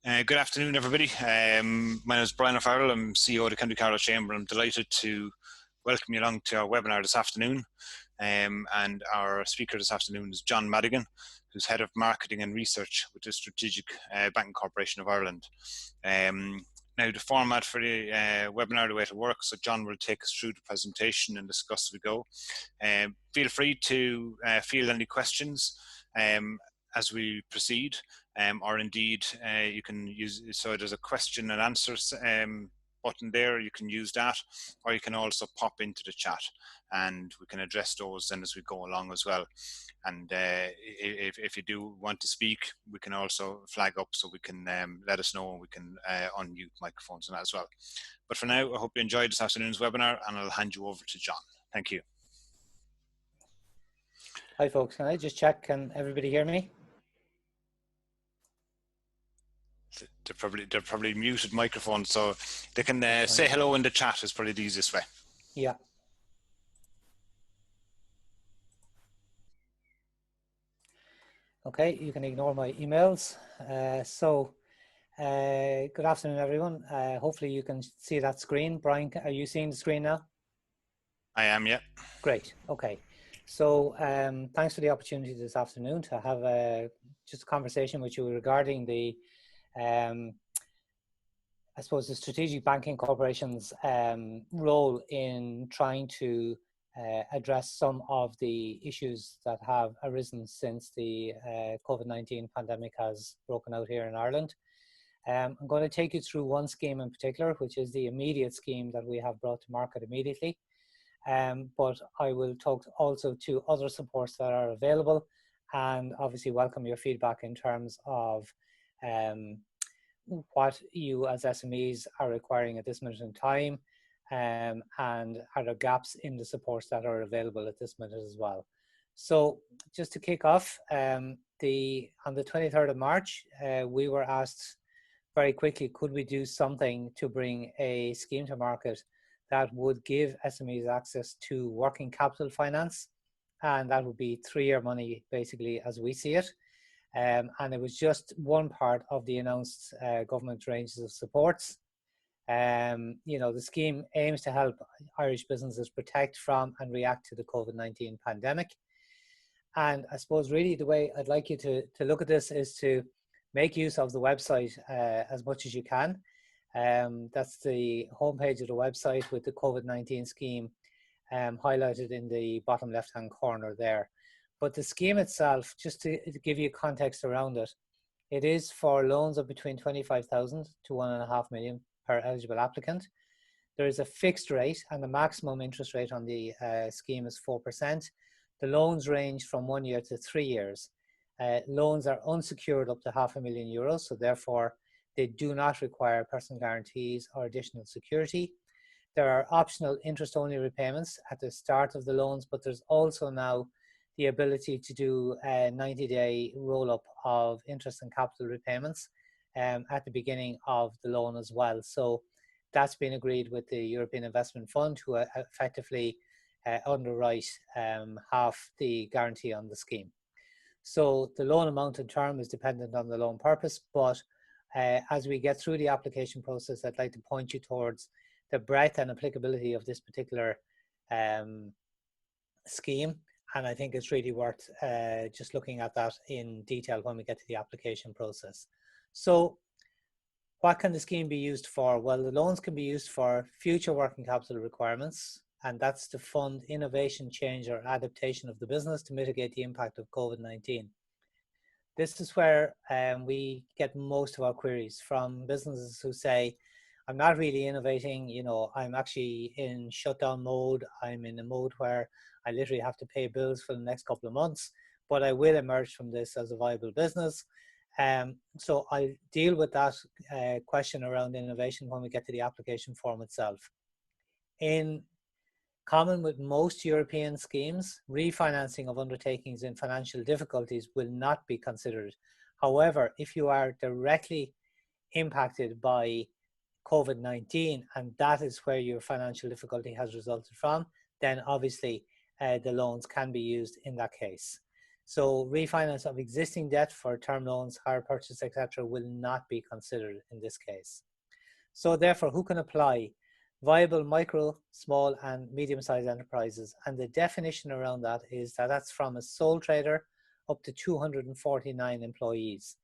Good afternoon, everybody. My name is Brian Farrell. I'm CEO of the County Carlow Chamber. I'm delighted to welcome you along to our webinar this afternoon. And our speaker this afternoon is John Madigan, who's Head of Marketing and Research with the Strategic Banking Corporation of Ireland. Now, the format for the webinar, the way to work, so John will take us through the presentation and discuss as we go. Feel free to field any questions as we proceed, or indeed you can use, so there's a question and answers button there, you can use that, or you can also pop into the chat and we can address those then as we go along as well. And if you do want to speak, we can also flag up so we can let us know, and we can unmute microphones and that as well. But for now, I hope you enjoyed this afternoon's webinar, and I'll hand you over to John. Thank you. Hi folks, can I just check, can everybody hear me? They're probably muted microphones, so they can say hello in the chat is probably the easiest way. Yeah. Okay, you can ignore my emails. Good afternoon, everyone. Hopefully you can see that screen. Brian, are you seeing the screen now? I am, yeah. Great, okay. So thanks for the opportunity this afternoon to have just a conversation with you regarding the I suppose the Strategic Banking Corporation's role in trying to address some of the issues that have arisen since the COVID-19 pandemic has broken out here in Ireland. I'm going to take you through one scheme in particular, which is the immediate scheme that we have brought to market immediately. But I will talk also to other supports that are available, and obviously welcome your feedback in terms of what you as SMEs are requiring at this minute in time, and are there gaps in the supports that are available at this minute as well. So just to kick off, on the 23rd of March, we were asked very quickly, could we do something to bring a scheme to market that would give SMEs access to working capital finance, and that would be 3-year money basically as we see it. And it was just one part of the announced government ranges of supports. You know, the scheme aims to help Irish businesses protect from and react to the COVID-19 pandemic. And I suppose really the way I'd like you to look at this is to make use of the website as much as you can. That's the homepage of the website with the COVID-19 scheme highlighted in the bottom left-hand corner there. But the scheme itself, just to give you context around it, it is for loans of between 25,000 to 1.5 million per eligible applicant. There is a fixed rate, and the maximum interest rate on the scheme is 4%. The loans range from 1 year to 3 years. Loans are unsecured up to €500,000, so therefore they do not require personal guarantees or additional security. There are optional interest-only repayments at the start of the loans, but there's also now the ability to do a 90-day roll-up of interest and capital repayments at the beginning of the loan as well. So that's been agreed with the European Investment Fund, who effectively underwrite half the guarantee on the scheme. So the loan amount and term is dependent on the loan purpose, but as we get through the application process, I'd like to point you towards the breadth and applicability of this particular scheme. And I think it's really worth just looking at that in detail when we get to the application process. So what can the scheme be used for? Well, the loans can be used for future working capital requirements, and that's to fund innovation, change, or adaptation of the business to mitigate the impact of COVID-19. This is where we get most of our queries from businesses who say, I'm not really innovating, you know, I'm actually in shutdown mode. I'm in a mode where I literally have to pay bills for the next couple of months, but I will emerge from this as a viable business. So I'll deal with that question around innovation when we get to the application form itself. In common with most European schemes, refinancing of undertakings in financial difficulties will not be considered. However, if you are directly impacted by COVID-19, and that is where your financial difficulty has resulted from, then obviously the loans can be used in that case. So refinance of existing debt for term loans, hire purchase, etc. will not be considered in this case. So therefore, who can apply? Viable micro, small and medium-sized enterprises. And the definition around that is that that's from a sole trader up to 249 employees.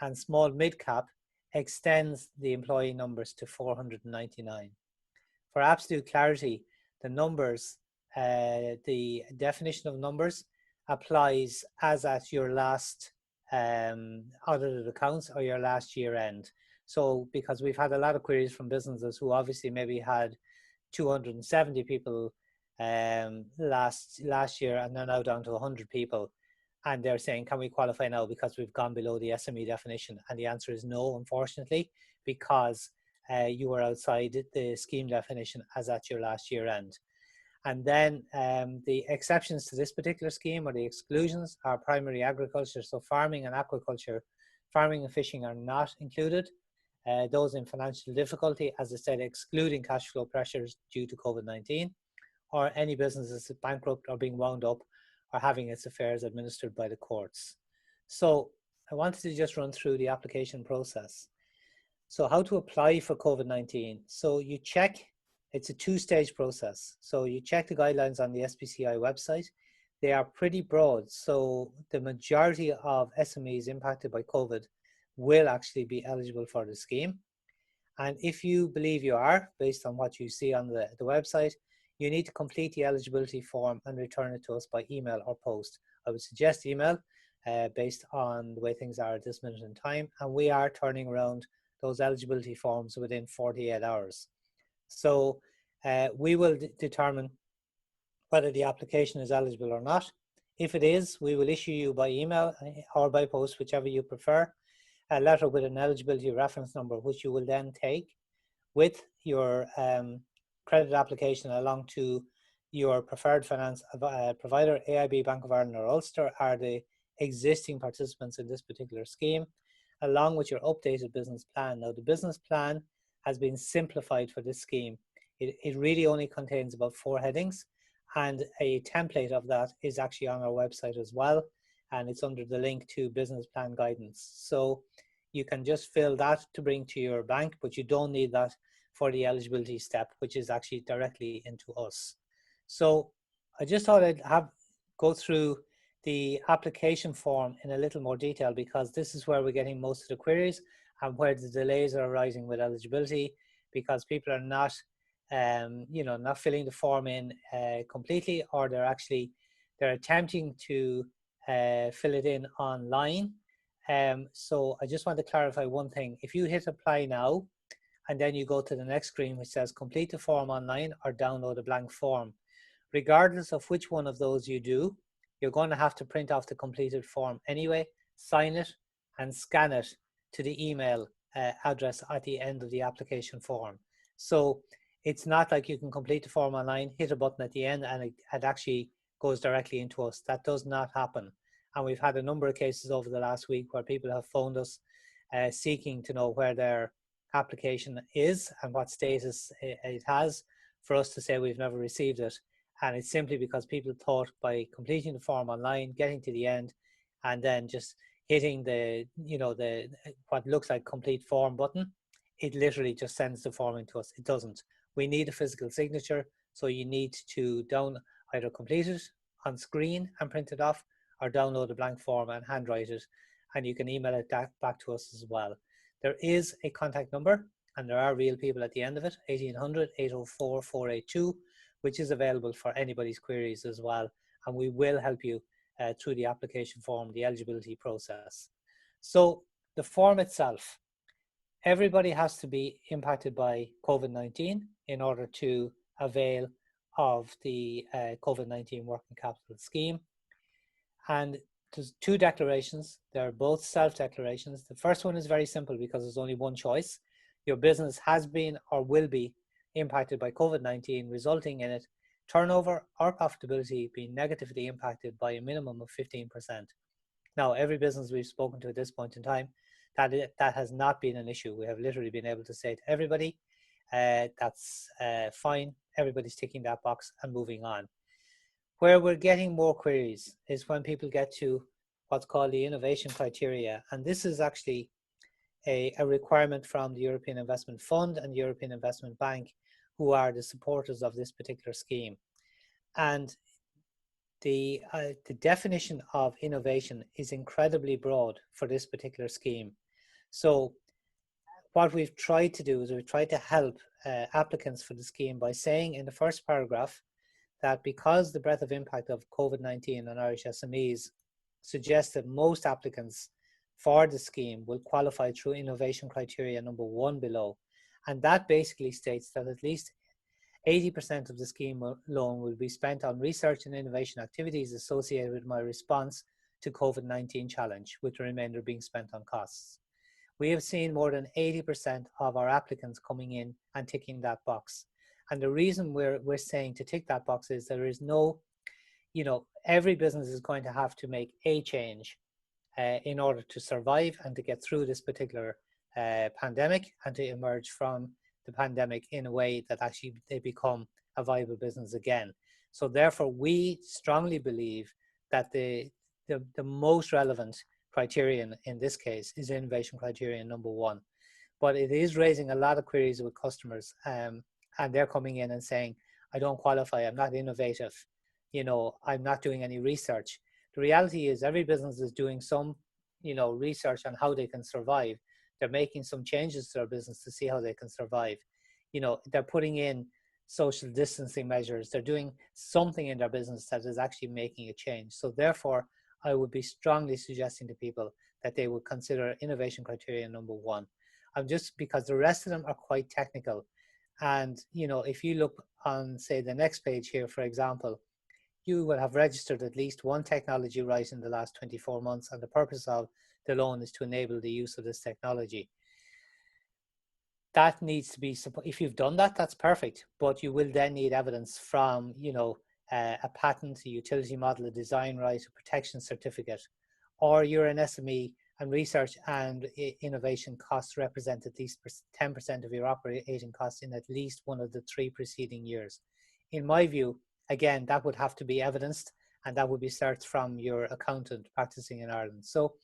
And small mid-cap extends the employee numbers to 499. For absolute clarity, the numbers, the definition of numbers applies as at your last audited accounts or your last year end. So because we've had a lot of queries from businesses who obviously maybe had 270 people last year, and they're now down to 100 people, and they're saying, can we qualify now because we've gone below the SME definition? And the answer is no, unfortunately, because you were outside the scheme definition as at your last year end. And then the exceptions to this particular scheme, or the exclusions, are primary agriculture. So farming and aquaculture, farming and fishing are not included. Those in financial difficulty, as I said, excluding cash flow pressures due to COVID-19, or any businesses bankrupt or being wound up or having its affairs administered by the courts. So I wanted to just run through the application process. So how to apply for COVID-19. So you check, it's a two-stage process. So you check the guidelines on the SBCI website. They are pretty broad. So the majority of SMEs impacted by COVID will actually be eligible for the scheme. And if you believe you are, based on what you see on the website, you need to complete the eligibility form and return it to us by email or post. I would suggest email based on the way things are at this minute in time. And we are turning around those eligibility forms within 48 hours. So we will determine whether the application is eligible or not. If it is, we will issue you by email or by post, whichever you prefer, a letter with an eligibility reference number, which you will then take with your credit application along to your preferred finance provider. AIB, Bank of Ireland or Ulster are the existing participants in this particular scheme, along with your updated business plan. Now, the business plan has been simplified for this scheme. It really only contains about 4 headings, and a template of that is actually on our website as well, and it's under the link to business plan guidance. So you can just fill that to bring to your bank, but you don't need that for the eligibility step, which is actually directly into us. So I just thought I'd go through the application form in a little more detail, because this is where we're getting most of the queries and where the delays are arising with eligibility, because people are not not filling the form in completely, or they're attempting to fill it in online. So I just want to clarify one thing. If you hit apply now, and then you go to the next screen which says complete the form online or download a blank form, regardless of which one of those you do, you're going to have to print off the completed form anyway, sign it and scan it to the email address at the end of the application form. So it's not like you can complete the form online, hit a button at the end, and it actually goes directly into us. That does not happen. And we've had a number of cases over the last week where people have phoned us seeking to know where their application is and what status it has, for us to say we've never received it. And it's simply because people thought by completing the form online, getting to the end, and then just hitting the what looks like complete form button, it literally just sends the form into us. It doesn't. We need a physical signature, so you need to either complete it on screen and print it off, or download a blank form and handwrite it, and you can email it back to us as well. There is a contact number, and there are real people at the end of it, 1800-804-482, which is available for anybody's queries as well, and we will help you through the application form, the eligibility process. So the form itself, everybody has to be impacted by COVID-19 in order to avail of the COVID-19 working capital scheme. And there's 2 declarations. They're both self-declarations. The first one is very simple because there's only one choice. Your business has been or will be impacted by COVID-19, resulting in it turnover or profitability being negatively impacted by a minimum of 15%. Now, every business we've spoken to at this point in time, that has not been an issue. We have literally been able to say to everybody, that's fine. Everybody's ticking that box and moving on. Where we're getting more queries is when people get to what's called the innovation criteria. And this is actually a requirement from the European Investment Fund and the European Investment Bank, who are the supporters of this particular scheme. And the definition of innovation is incredibly broad for this particular scheme. So what we've tried to do is we've tried to help applicants for the scheme by saying in the first paragraph that because the breadth of impact of COVID-19 on Irish SMEs suggests that most applicants for the scheme will qualify through innovation criteria number 1 below. And that basically states that at least 80% of the scheme loan will be spent on research and innovation activities associated with my response to COVID-19 challenge, with the remainder being spent on costs. We have seen more than 80% of our applicants coming in and ticking that box. And the reason we're saying to tick that box is there is no, every business is going to have to make a change in order to survive and to get through this particular pandemic and to emerge from the pandemic in a way that actually they become a viable business again. So therefore, we strongly believe that the most relevant criterion in this case is innovation criterion number 1. But it is raising a lot of queries with customers, and they're coming in and saying, I don't qualify, I'm not innovative, I'm not doing any research. The reality is every business is doing some, research on how they can survive. They're making some changes to their business to see how they can survive. They're putting in social distancing measures. They're doing something in their business that is actually making a change. So therefore, I would be strongly suggesting to people that they would consider innovation criteria number 1. Just because the rest of them are quite technical. And, if you look on, say, the next page here, for example, you will have registered at least one technology right in the last 24 months, and the purpose of the loan is to enable the use of this technology. That needs to be, if you've done that, that's perfect, but you will then need evidence from, a patent, a utility model, a design right, a protection certificate, or you're an SME and research and innovation costs represent at least 10% of your operating costs in at least one of the 3 preceding years. In my view, again, that would have to be evidenced, and that would be searched from your accountant practicing in Ireland. So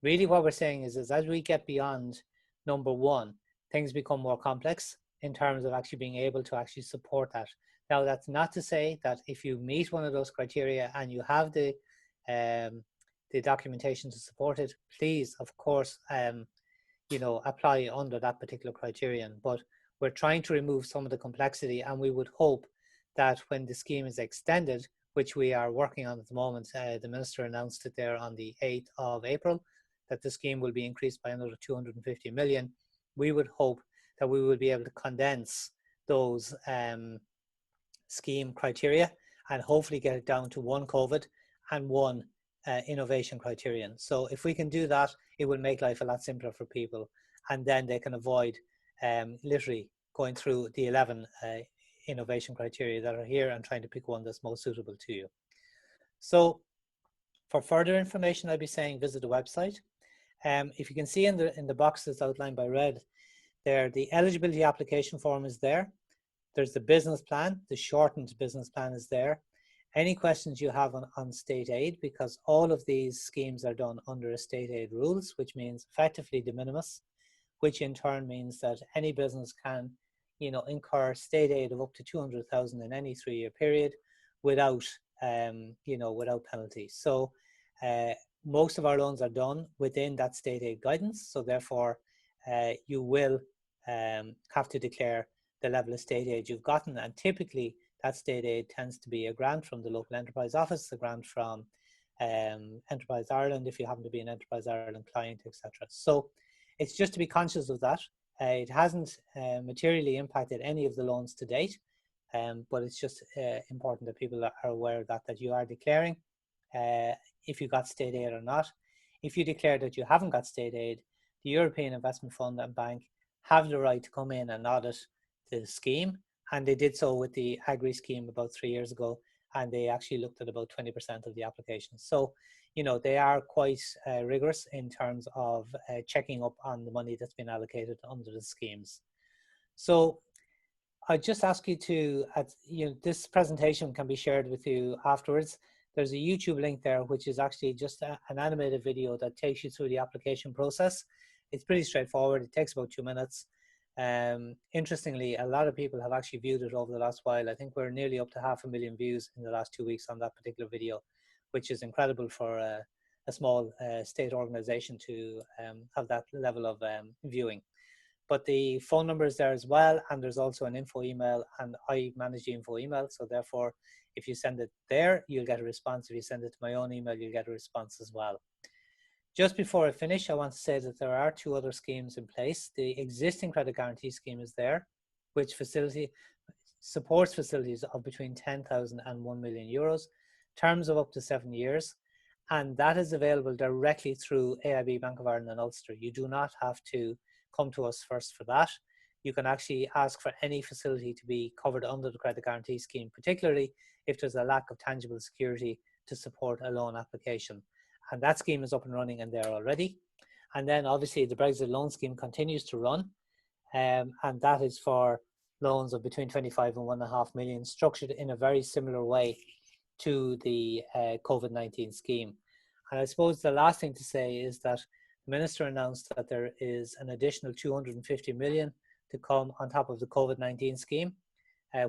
really what we're saying is as we get beyond number 1, things become more complex in terms of actually being able to actually support that. Now, that's not to say that if you meet one of those criteria and you have the documentation to support it, please, of course, apply under that particular criterion. But we're trying to remove some of the complexity, and we would hope that when the scheme is extended, which we are working on at the moment, the Minister announced it there on the 8th of April, that the scheme will be increased by another 250 million. We would hope that we will be able to condense those scheme criteria and hopefully get it down to 1 COVID and 1 innovation criterion. So if we can do that, it will make life a lot simpler for people, and then they can avoid literally going through the 11 innovation criteria that are here and trying to pick one that's most suitable to you. So for further information, I'd be saying visit the website. If you can see in the box that's outlined by red there, the eligibility application form is there. There's the business plan, the shortened business plan is there. Any questions you have on state aid, because all of these schemes are done under state aid rules, which means effectively de minimis, which in turn means that any business can, incur state aid of up to 200,000 in any 3-year period without, without penalty. So most of our loans are done within that state aid guidance. So therefore, you will have to declare the level of state aid you've gotten, and typically that state aid tends to be a grant from the local enterprise office, a grant from Enterprise Ireland if you happen to be an Enterprise Ireland client, etc. So it's just to be conscious of that. It hasn't materially impacted any of the loans to date, but it's just important that people are aware of that you are declaring if you got state aid or not. If you declare that you haven't got state aid, the European Investment Fund and Bank have the right to come in and audit the scheme, and they did so with the Agri scheme about 3 years ago, and they actually looked at about 20% of the applications. So, they are quite rigorous in terms of checking up on the money that's been allocated under the schemes. So I just ask you to, this presentation can be shared with you afterwards. there's a YouTube link there, which is actually just an animated video that takes you through the application process. It's pretty straightforward. It takes about 2 minutes. Interestingly, a lot of people have actually viewed it over the last while. I think we're nearly up to 500,000 views in the last 2 weeks on that particular video, which is incredible for a small state organization to have that level of viewing. But the phone number is there as well, and there's also an info email, and I manage the info email, so therefore if you send it there, you'll get a response. If you send it to my own email, you'll get a response as well. Just before I finish, I want to say that there are 2 other schemes in place. The existing credit guarantee scheme is there, which supports facilities of between 10,000 and 1 million euros, terms of up to 7 years, and that is available directly through AIB, Bank of Ireland and Ulster. You do not have to come to us first for that. You can actually ask for any facility to be covered under the credit guarantee scheme, particularly if there's a lack of tangible security to support a loan application. And that scheme is up and running and there already. And then obviously the Brexit loan scheme continues to run, and that is for loans of between 25 and 1.5 million, structured in a very similar way to the COVID-19 scheme. And I suppose the last thing to say is that the Minister announced that there is an additional 250 million to come on top of the COVID-19 scheme,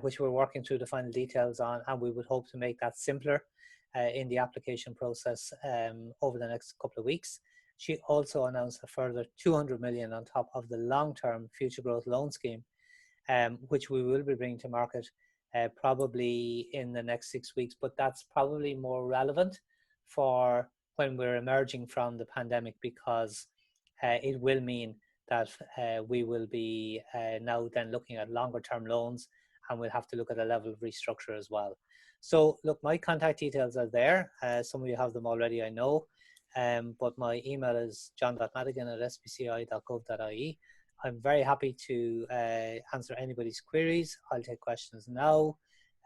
which we're working through the final details on, and we would hope to make that simpler in the application process over the next couple of weeks. She also announced a further 200 million on top of the long-term future growth loan scheme, which we will be bringing to market probably in the next 6 weeks, but that's probably more relevant for when we're emerging from the pandemic, because it will mean that we will be now then looking at longer term loans, and we'll have to look at a level of restructure as well. So look, my contact details are there. Some of you have them already, I know, but my email is john.madigan@sbci.gov.ie. I'm very happy to answer anybody's queries. I'll take questions now.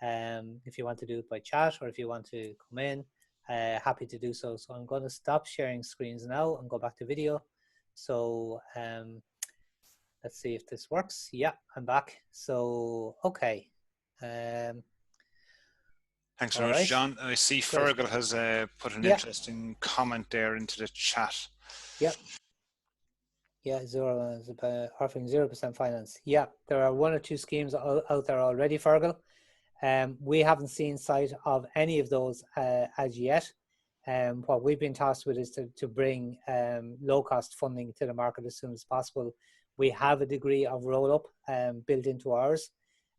If you want to do it by chat, or if you want to come in, happy to do so. So I'm going to stop sharing screens now and go back to video. So let's see if this works. Yeah, I'm back. So, okay. Thanks very much, John. I see Farrell has put an interesting comment there into the chat. Yep. Yeah, offering 0% finance. Yeah, there are 1 or 2 schemes out there already, Farrell. We haven't seen sight of any of those as yet. What we've been tasked with is to bring low-cost funding to the market as soon as possible. We have a degree of roll-up built into ours,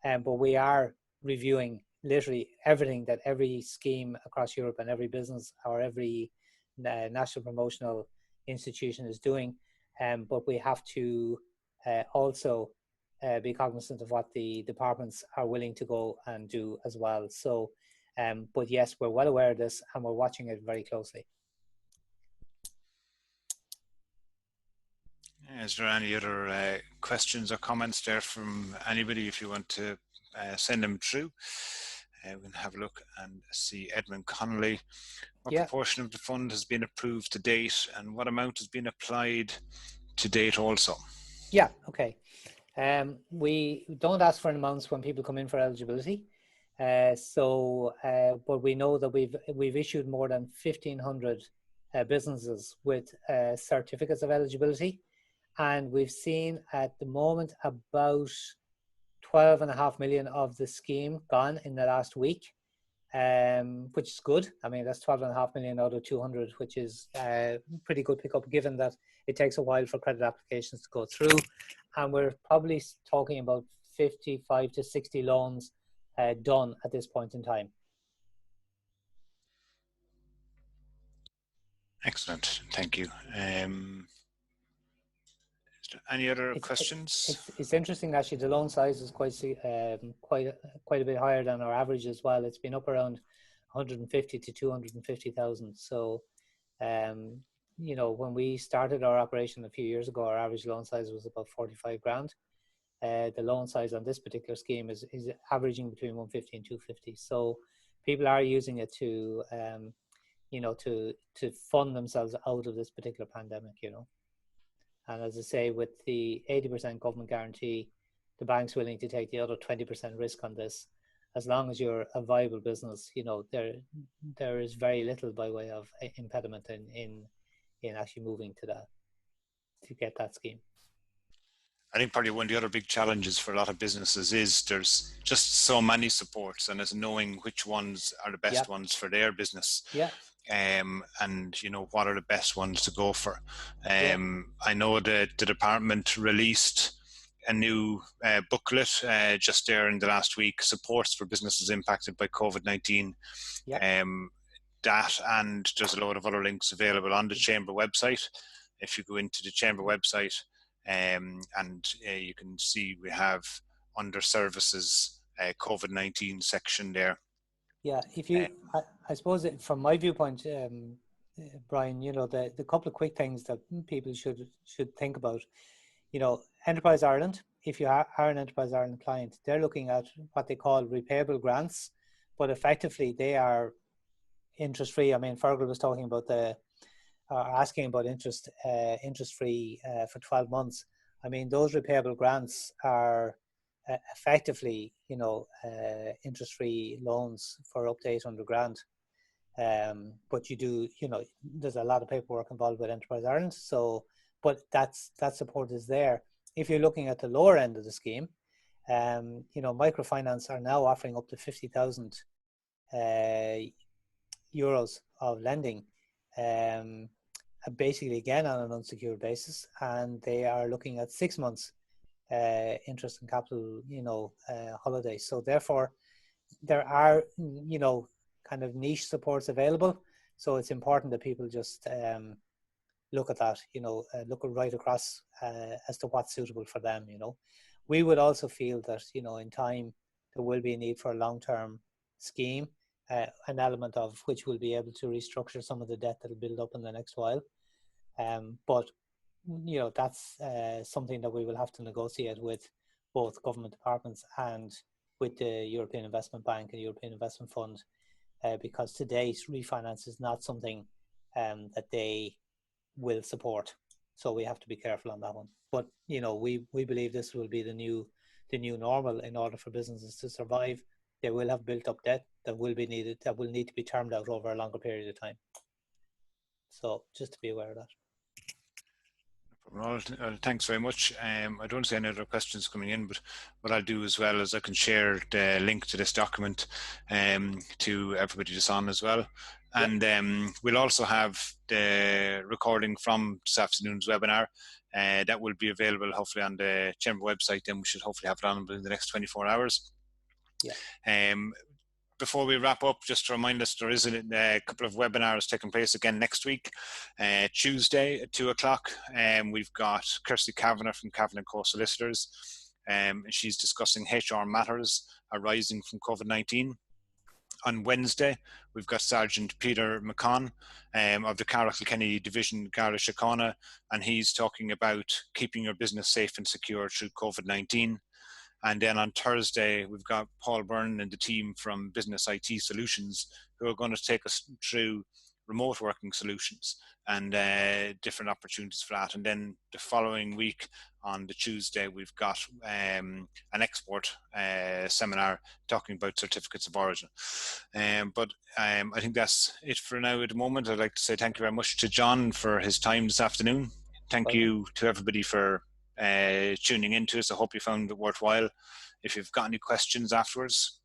but we are reviewing literally everything that every scheme across Europe and every business or every national promotional institution is doing. But we have to also be cognizant of what the departments are willing to go and do as well. So, but yes, we're well aware of this and we're watching it very closely. Is there any other questions or comments there from anybody? If you want to send them through, we can have a look and see. Edmund Connolly, what proportion of the fund has been approved to date, and what amount has been applied to date also? Yeah, okay. We don't ask for amounts when people come in for eligibility. But we know that we've issued more than 1,500 businesses with certificates of eligibility, and we've seen at the moment about 12.5 million of the scheme gone in the last week, which is good. I mean, that's 12.5 million out of 200, which is pretty good pickup, given that it takes a while for credit applications to go through, and we're probably talking about 55 to 60 loans done at this point in time. Excellent, thank you. Is there any other questions? It's interesting actually. The loan size is quite a bit higher than our average as well. It's been up around 150 to 250,000. So, you know, when we started our operation a few years ago, our average loan size was about 45 grand. The loan size on this particular scheme is averaging between 150 and 250. So people are using it to, you know, to fund themselves out of this particular pandemic, you know. And as I say, with the 80% government guarantee, the bank's willing to take the other 20% risk on this. as long as you're a viable business, there is very little by way of impediment in actually moving to get that scheme. I think probably one of the other big challenges for a lot of businesses is there's just so many supports, and it's knowing which ones are the best ones for their business. Yeah. And what are the best ones to go for. I know that the department released a new booklet just there in the last week, supports for businesses impacted by COVID-19. That, and there's a load of other links available on the Chamber website. If you go into the Chamber website, and you can see we have under services COVID-19 section there. Yeah, if you, I suppose from my viewpoint, Brian, the couple of quick things that people should think about. Enterprise Ireland, if you are an Enterprise Ireland client, they're looking at what they call repayable grants, but effectively they are interest-free. I mean, Farrell was talking about asking about interest-free for 12 months. I mean, those repayable grants are effectively, interest-free loans for up to 800 grand. But you do, there's a lot of paperwork involved with Enterprise Ireland. So, but that support is there. If you're looking at the lower end of the scheme, microfinance are now offering up to 50,000 euros of lending, basically again on an unsecured basis, and they are looking at 6 months interest and capital, holidays. So therefore, there are, kind of niche supports available. So it's important that people just look at that, look right across as to what's suitable for them. We would also feel that, in time, there will be a need for a long-term scheme, an element of which will be able to restructure some of the debt that will build up in the next while. But that's something that we will have to negotiate with both government departments and with the European Investment Bank and European Investment Fund, because to date, refinance is not something that they will support. So we have to be careful on that one. But we believe this will be the new normal in order for businesses to survive. They will have built up debt that will be needed, that will need to be termed out over a longer period of time. So just to be aware of that. Well, thanks very much. I don't see any other questions coming in, but what I'll do as well is I can share the link to this document to everybody that's on as well. And we'll also have the recording from this afternoon's webinar that will be available hopefully on the Chamber website. Then we should hopefully have it on within the next 24 hours. Before we wrap up, just to remind us, there is a couple of webinars taking place again next week, Tuesday at 2 o'clock. We've got Kirsty Kavanagh from Kavanagh Co Solicitors. She's discussing HR matters arising from COVID-19. On Wednesday, we've got Sergeant Peter McCon of the Carlow Kilkenny Division, Garda Síochána, and he's talking about keeping your business safe and secure through COVID-19. And then on Thursday, we've got Paul Byrne and the team from Business IT Solutions who are going to take us through remote working solutions and different opportunities for that. And then the following week on the Tuesday, we've got an export seminar talking about certificates of origin. But I think that's it for now at the moment. I'd like to say thank you very much to John for his time this afternoon. Thank you to everybody for tuning into us. I hope you found it worthwhile. If you've got any questions afterwards,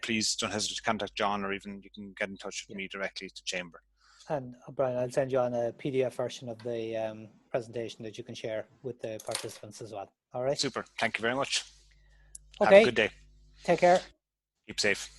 please don't hesitate to contact John, or even you can get in touch with me directly to Chamber. And Brian, I'll send you on a PDF version of the presentation that you can share with the participants as well. All right. Super. Thank you very much. Okay. Have a good day. Take care. Keep safe.